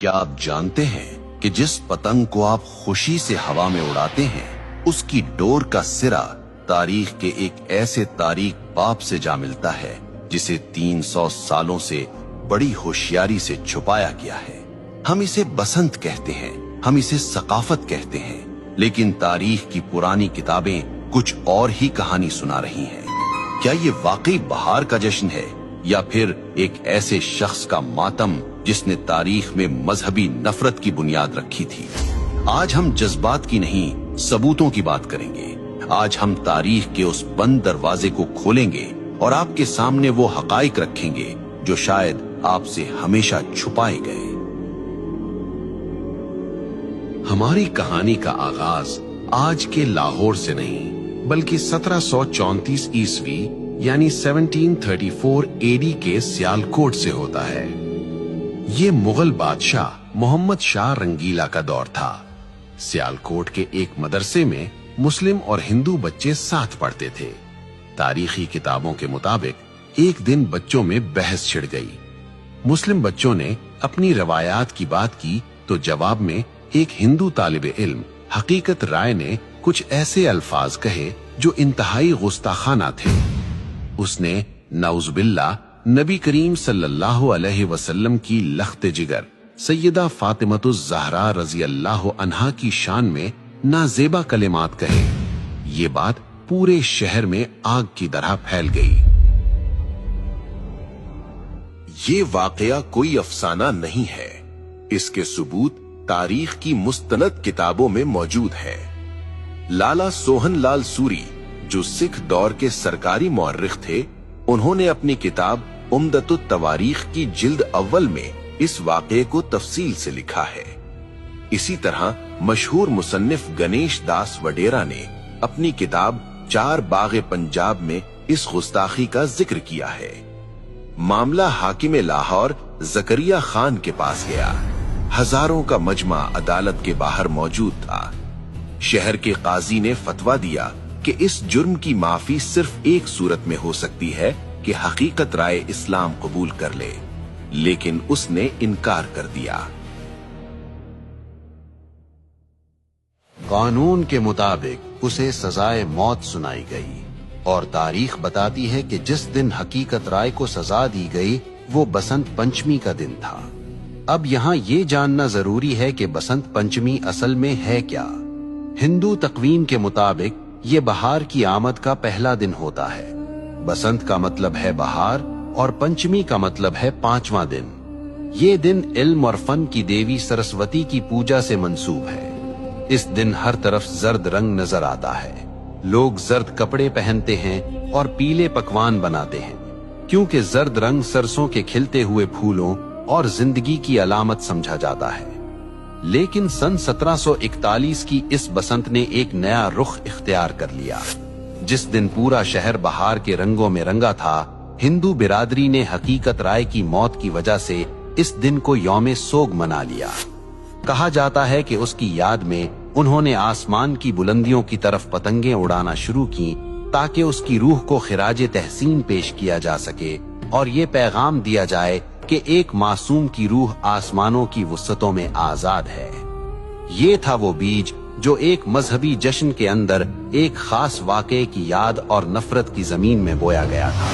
क्या आप जानते हैं कि जिस पतंग को आप खुशी से हवा में उड़ाते हैं, उसकी डोर का सिरा तारीख के एक ऐसे तारीख बाप से जा मिलता है जिसे 300 सालों से बड़ी होशियारी से छुपाया गया है। हम इसे बसंत कहते हैं, हम इसे सकाफत कहते हैं, लेकिन तारीख की पुरानी किताबें कुछ और ही कहानी सुना रही हैं। क्या ये वाकई बहार का जश्न है या फिर एक ऐसे शख्स का मातम जिसने तारीख में मजहबी नफरत की बुनियाद रखी थी? आज हम जज्बात की नहीं, सबूतों की बात करेंगे। आज हम तारीख के उस बंद दरवाजे को खोलेंगे और आपके सामने वो हकाइक रखेंगे जो शायद आपसे हमेशा छुपाए गए। हमारी कहानी का आगाज आज के लाहौर से नहीं, बल्कि 1734 ईस्वी यानी 1734 एडी के सियालकोट से होता है। ये मुगल बादशाह मोहम्मद शाह रंगीला का दौर था। सियालकोट के एक मदरसे में मुस्लिम और हिंदू बच्चे साथ पढ़ते थे। तारीखी किताबों के मुताबिक एक दिन बच्चों में बहस छिड़ गई। मुस्लिम बच्चों ने अपनी रवायात की बात की तो जवाब में एक हिंदू तालिबे इल्म हकीकत राय ने कुछ ऐसे अल्फाज कहे जो इंतहाई गुस्ताखाना थे। उसने नाउज़ुबिल्लाह नबी करीम सल्लल्लाहु अलैहि वसल्लम की लख्त जिगर सैयदा फातिमतुज़ ज़हरा रज़ी अल्लाह अन्हा की शान में नाजेबा कलिमात कहे। ये बात पूरे शहर में आग की तरह फैल गई। ये वाकया कोई अफसाना नहीं है, इसके सबूत तारीख की मुस्तनद किताबों में मौजूद है। लाला सोहन लाल सूरी जो सिख दौर के सरकारी मौर्रिख थे, उन्होंने अपनी किताब उम्दतुत तवारीख की जिल्द अव्वल में इस वाक़े को तफसील से लिखा है। इसी तरह मशहूर मुसन्निफ गणेश दास वडेरा ने अपनी किताब चार बाग़े पंजाब में इस गुस्ताखी का जिक्र किया है। मामला हाकिम लाहौर जकरिया खान के पास गया। हजारों का मजमा अदालत के बाहर मौजूद था। शहर के काजी ने फतवा दिया कि इस जुर्म की माफी सिर्फ एक सूरत में हो सकती है कि हकीकत राय इस्लाम कबूल कर ले, लेकिन उसने इनकार कर दिया। कानून के मुताबिक उसे सजाए मौत सुनाई गई और तारीख बताती है कि जिस दिन हकीकत राय को सजा दी गई वो बसंत पंचमी का दिन था। अब यहाँ ये जानना जरूरी है कि बसंत पंचमी असल में है क्या। हिंदू तकवीम के मुताबिक ये बहार की आमद का पहला दिन होता है। बसंत का मतलब है बहार और पंचमी का मतलब है पांचवा दिन। ये दिन इल्म और फन की देवी सरस्वती की पूजा से मंसूब है। इस दिन हर तरफ जर्द रंग नजर आता है। लोग जर्द कपड़े पहनते हैं और पीले पकवान बनाते हैं, क्योंकि जर्द रंग सरसों के खिलते हुए फूलों और जिंदगी की अलामत समझा जाता है। लेकिन सन 1741 की इस बसंत ने एक नया रुख इख्तियार कर लिया। जिस दिन पूरा शहर बहार के रंगों में रंगा था, हिंदू बिरादरी ने हकीकत राय की मौत की वजह से इस दिन को यौम सोग मना लिया। कहा जाता है कि उसकी याद में उन्होंने आसमान की बुलंदियों की तरफ पतंगें उड़ाना शुरू की ताकि उसकी रूह को खिराजे तहसीन पेश किया जा सके और ये पैगाम दिया जाए कि एक मासूम की रूह आसमानों की वुसअतों में आजाद है। ये था वो बीज जो एक मजहबी जश्न के अंदर एक खास वाक़े की याद और नफरत की जमीन में बोया गया था।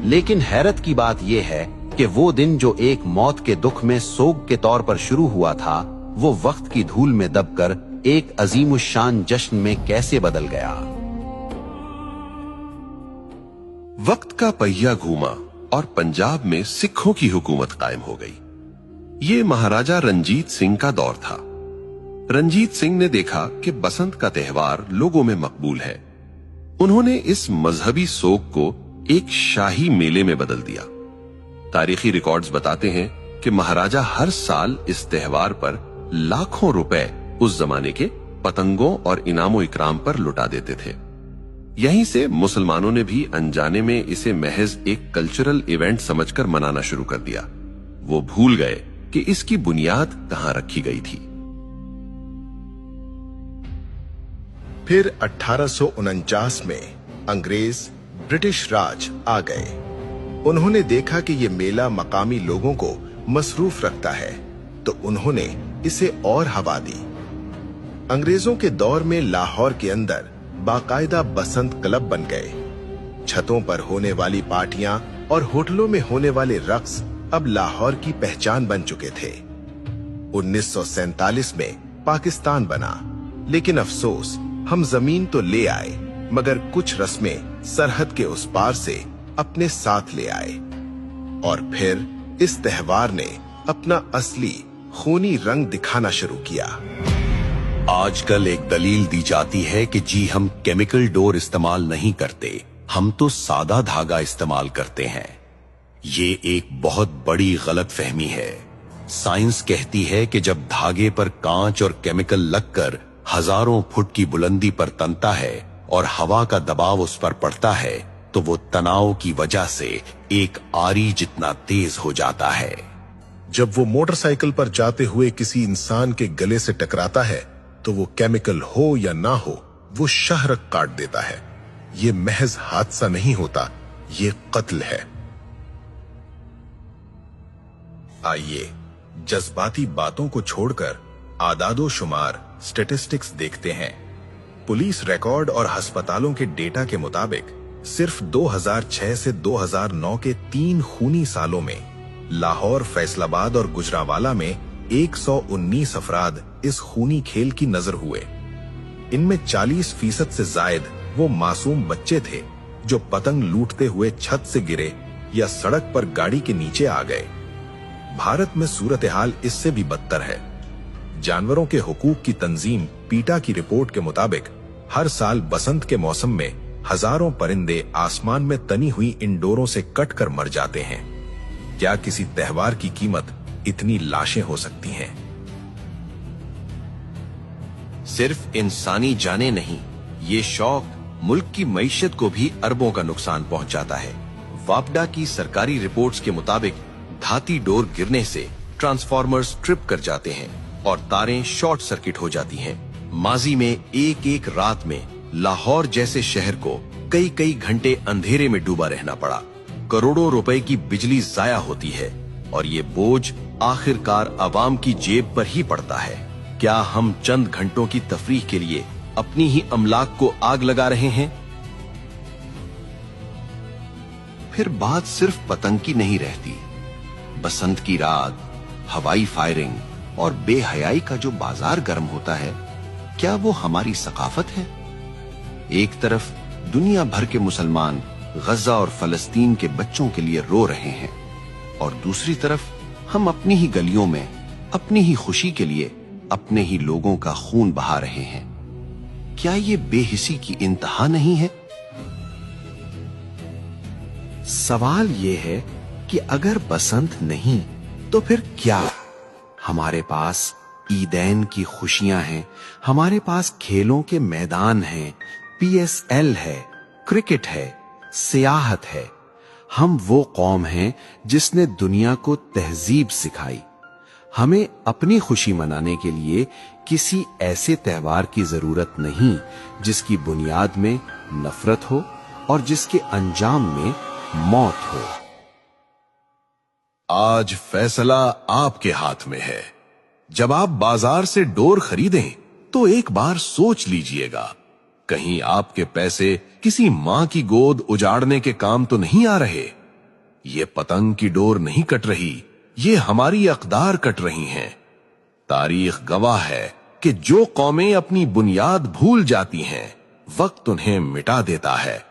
लेकिन हैरत की बात यह है कि वो दिन जो एक मौत के दुख में सोग के तौर पर शुरू हुआ था, वो वक्त की धूल में दबकर एक अजीमुशान जश्न में कैसे बदल गया। वक्त का पहिया घूमा और पंजाब में सिखों की हुकूमत कायम हो गई। ये महाराजा रंजीत सिंह का दौर था। रंजीत सिंह ने देखा कि बसंत का त्यौहार लोगों में मकबूल है। उन्होंने इस मजहबी सोग को एक शाही मेले में बदल दिया। तारीखी रिकॉर्ड्स बताते हैं कि महाराजा हर साल इस त्यौहार पर लाखों रुपए उस जमाने के पतंगों और इनामो इकराम पर लुटा देते थे। यहीं से मुसलमानों ने भी अनजाने में इसे महज एक कल्चरल इवेंट समझकर मनाना शुरू कर दिया। वो भूल गए कि इसकी बुनियाद कहां रखी गई थी। फिर 1849 में अंग्रेज ब्रिटिश राज आ गए। उन्होंने देखा कि ये मेला मकामी लोगों को मसरूफ रखता है तो उन्होंने इसे और हवा दी। अंग्रेजों के दौर में लाहौर के अंदर बाकायदा बसंत क्लब बन गए। छतों पर होने वाली पार्टियां और होटलों में होने वाले रक्स अब लाहौर की पहचान बन चुके थे। 1947 में पाकिस्तान बना, लेकिन अफसोस हम जमीन तो ले आए मगर कुछ रस्में सरहद के उस पार से अपने साथ ले आए। और फिर इस त्योहार ने अपना असली खूनी रंग दिखाना शुरू किया। आजकल एक दलील दी जाती है कि जी हम केमिकल डोर इस्तेमाल नहीं करते, हम तो सादा धागा इस्तेमाल करते हैं। ये एक बहुत बड़ी गलतफहमी है। साइंस कहती है कि जब धागे पर कांच और केमिकल लगकर हजारों फुट की बुलंदी पर तनता है और हवा का दबाव उस पर पड़ता है तो वो तनाव की वजह से एक आरी जितना तेज हो जाता है। जब वो मोटरसाइकिल पर जाते हुए किसी इंसान के गले से टकराता है तो वो केमिकल हो या ना हो, वो शहरक काट देता है। ये महज हादसा नहीं होता, ये कत्ल है। आइए जज्बाती बातों को छोड़कर आदादो शुमार स्टेटिस्टिक्स देखते हैं। पुलिस रिकॉर्ड और अस्पतालों के डेटा के मुताबिक सिर्फ 2006 से 2009 के 3 खूनी सालों में लाहौर, फैसलाबाद और गुजरांवाला में 119 अफराद इस खूनी खेल की नजर हुए। इनमें 40% से जायद वो मासूम बच्चे थे जो पतंग लूटते हुए छत से गिरे या सड़क पर गाड़ी के नीचे आ गए। भारत में सूरत हाल इससे भी बदतर है। जानवरों के हुकूक की तंजीम पीटा की रिपोर्ट के मुताबिक हर साल बसंत के मौसम में हजारों परिंदे आसमान में तनी हुई इन डोरों से कटकर मर जाते हैं। क्या किसी त्योहार की कीमत इतनी लाशें हो सकती हैं? सिर्फ इंसानी जाने नहीं, ये शौक मुल्क की मईशत को भी अरबों का नुकसान पहुंचाता है। वापडा की सरकारी रिपोर्ट्स के मुताबिक धाती डोर गिरने से ट्रांसफार्मर्स ट्रिप कर जाते हैं और तारें शॉर्ट सर्किट हो जाती हैं। माजी में एक एक रात में लाहौर जैसे शहर को कई कई घंटे अंधेरे में डूबा रहना पड़ा। करोड़ों रुपए की बिजली जाया होती है और ये बोझ आखिरकार आवाम की जेब पर ही पड़ता है। क्या हम चंद घंटों की तफरीह के लिए अपनी ही अमलाक को आग लगा रहे हैं? फिर बात सिर्फ पतंग की नहीं रहती। बसंत की रात, हवाई फायरिंग और बेहयाई का जो बाजार गर्म होता है, क्या वो हमारी सकाफत है? एक तरफ दुनिया भर के मुसलमान गजा और फलस्तीन के बच्चों के लिए रो रहे हैं और दूसरी तरफ हम अपनी ही गलियों में अपनी ही खुशी के लिए अपने ही लोगों का खून बहा रहे हैं। क्या ये बेहिसी की इंतहा नहीं है? सवाल ये है कि अगर बसंत नहीं तो फिर क्या? हमारे पास ईदैन की खुशियां हैं, हमारे पास खेलों के मैदान हैं, PSL है, क्रिकेट है, सियाहत है। हम वो कौम हैं जिसने दुनिया को तहजीब सिखाई। हमें अपनी खुशी मनाने के लिए किसी ऐसे त्योहार की जरूरत नहीं जिसकी बुनियाद में नफरत हो और जिसके अंजाम में मौत हो। आज फैसला आपके हाथ में है। जब आप बाजार से डोर खरीदें तो एक बार सोच लीजिएगा, कहीं आपके पैसे किसी मां की गोद उजाड़ने के काम तो नहीं आ रहे। ये पतंग की डोर नहीं कट रही, ये हमारी अक़दार कट रही हैं। तारीख गवाह है कि जो कौमें अपनी बुनियाद भूल जाती हैं, वक्त उन्हें मिटा देता है।